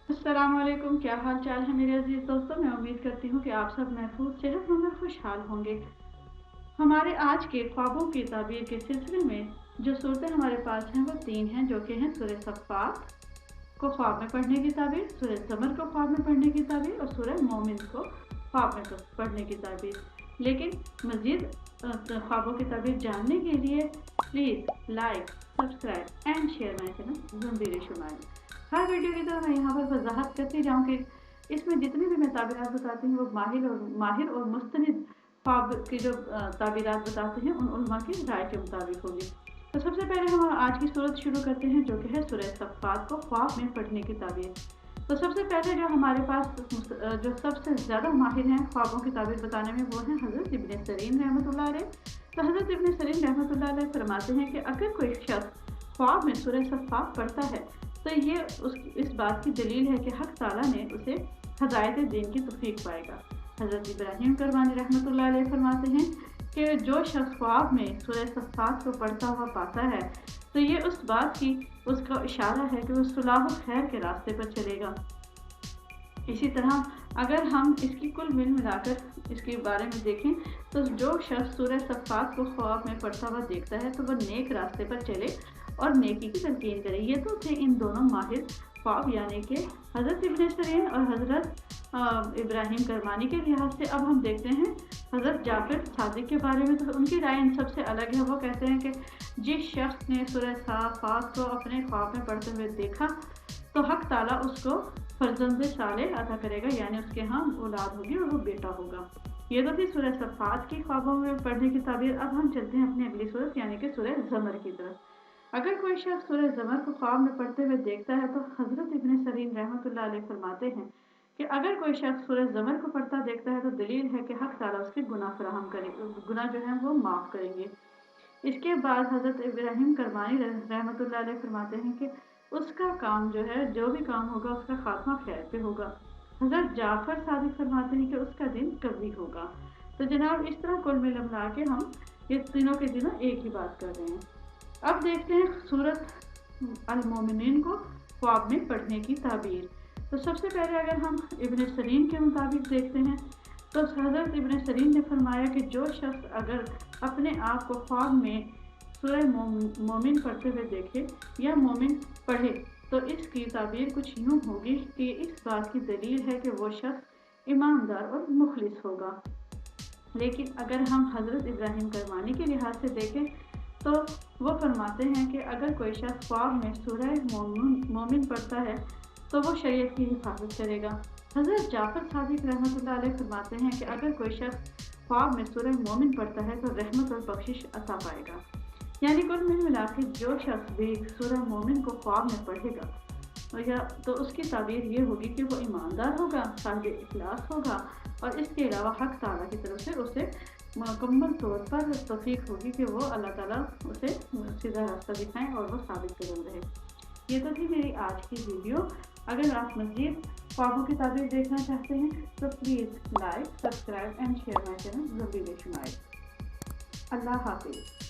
अस्सलाम वालेकुम, क्या हाल चाल है मेरे अजीज दोस्तों। मैं उम्मीद करती हूँ कि आप सब महफूज, सेहतमंद और खुशहाल होंगे। हमारे आज के ख्वाबों की ताबीर के सिलसिले में जो सूरतें हमारे पास हैं वो तीन हैं, जो कि हैं सूरह सफ़ात को ख्वाब में पढ़ने की ताबीर, सूरह ज़मर को ख्वाब में पढ़ने की ताबीर और सूरह मोमिन को ख्वाब में पढ़ने की ताबीर। लेकिन मज़ीद ख्वाबों की ताबीर जानने के लिए please like, subscribe and share my channel Zambir Shumail. हर वीडियो की तरह मैं यहाँ पर वजाहत करती जाऊँ कि इसमें जितनी भी मैं ताबीरात बताती हूँ वो माहिर और मुस्तनिद ख्वाब की जो ताबीरात बताते हैं उन उलमा की राय के मुताबिक होगी। तो सबसे पहले हम आज की सूरत शुरू करते हैं, जो कि है सूरह सफ़ात को ख्वाब में पढ़ने की ताबीर। तो सबसे पहले जो हमारे पास जो सबसे ज़्यादा माहिर हैं ख्वाबों की ताबीर बताने में, वो हैं हज़रत इब्न सरीन रहमतुल्लाह अलैह। तो हज़रत इब्न सरीन रहमतुल्लाह अलैह फरमाते हैं कि अगर कोई शख्स ख्वाब में सूरह सफ़ात पढ़ता है तो ये इस बात की दलील है कि हक़ ताला ने उसे हदायत दीन की तौफीक पाएगा। हज़रत इब्राहीम करमानी रहमतुल्लाह अलैह फरमाते हैं कि जो शख्स ख्वाब में सूरह सफ़ात को पढ़ता हुआ पाता है तो ये उस बात की उसका इशारा है कि वो सुलाह खैर के रास्ते पर चलेगा। इसी तरह अगर हम इसकी कुल मिलाकर इसके बारे में देखें तो जो शख्स सूरह सफ़ात को ख्वाब में पढ़ता हुआ देखता है तो वह नेक रास्ते पर चले और नेकी की तलकीन करे। ये तो थे इन दोनों माहिर ख्वाब, यानी कि हज़रत इब्न सरीन और हज़रत इब्राहीम करमानी के लिहाज से। अब हम देखते हैं हज़रत जाफ़र सादिक के बारे में। तो उनकी राय इन सबसे अलग है। वो कहते हैं कि जिस शख्स ने सूरह सफ़ात को अपने ख्वाब में पढ़ते हुए देखा तो हक़ ताला उसको फर्जंद सालेह अता करेगा, यानी उसके यहाँ औलाद होगी और वो बेटा होगा। ये तो थी सूरह सफ़ात की ख्वाबों में पढ़ने की ताबीर। अब हम चलते हैं अपनी अगली सूरत यानी कि सूरह ज़मर की तरफ। अगर कोई शख्स सूरह ज़मर को ख्वाब में पढ़ते हुए देखता है तो हज़रत इब्न सरीन रहमतुल्लाह अलैह फरमाते हैं कि अगर कोई शख्स सूरह ज़मर को पढ़ता देखता है तो दलील है कि हक़ ताला उसके गुनाह जो हैं वो माफ़ करेंगे। इसके बाद हज़रत इब्राहीम करमानी रहमतुल्लाह अलैह फरमाते हैं कि उसका काम जो है, जो भी काम होगा उसका खात्मा खैर पे होगा। हज़रत जाफ़र सादिक फरमाते हैं कि उसका दिन कभी होगा। तो जनाब इस तरह कुल मिला के हम ये तीनों के दिनों एक ही बात कर रहे हैं। अब देखते हैं सूरत अल मोमिनीन को ख्वाब में पढ़ने की ताबीर। तो सबसे पहले अगर हम इब्न सरीन के मुताबिक देखते हैं तो हज़रत इब्न सरीन ने फरमाया कि जो शख्स अगर अपने आप को ख्वाब में सूरह मोमिन पढ़ते हुए देखे या मोमिन पढ़े तो इसकी ताबीर कुछ यूँ होगी कि इस बात की दलील है कि वो शख्स ईमानदार और मुखलिस होगा। लेकिन अगर हम हज़रत इब्राहीम करमानी के लिहाज से देखें तो वो फरमाते हैं कि अगर कोई शख्स ख्वाब में सूरह मोमिन पढ़ता है तो वो शरीयत की हिफाजत करेगा। हज़रत जाफ़र सादिक रहमतुल्लाह अलैह फरमाते हैं कि अगर कोई शख्स ख्वाब में सूरह मोमिन पढ़ता है तो रहमत और बख्शिश अता पाएगा। यानी कुल मिला के जो शख्स भी सूरह मोमिन को ख्वाब में पढ़ेगा तो उसकी ताबीर ये होगी कि वो ईमानदार होगा, साहिब इखलास होगा और इसके अलावा हक़ ताला की तरफ से उसे मुकम्मल तौर पर तौफीक होगी कि वो अल्लाह ताला उसे सीधा रास्ता दिखाएं और वो साबित कदम रहे। ये तो थी मेरी आज की वीडियो। अगर आप मज़ीद ख्वाबों की ताबीर देखना चाहते हैं तो please like, subscribe and share my channel Zambir Shumail. Allah हाफिज़।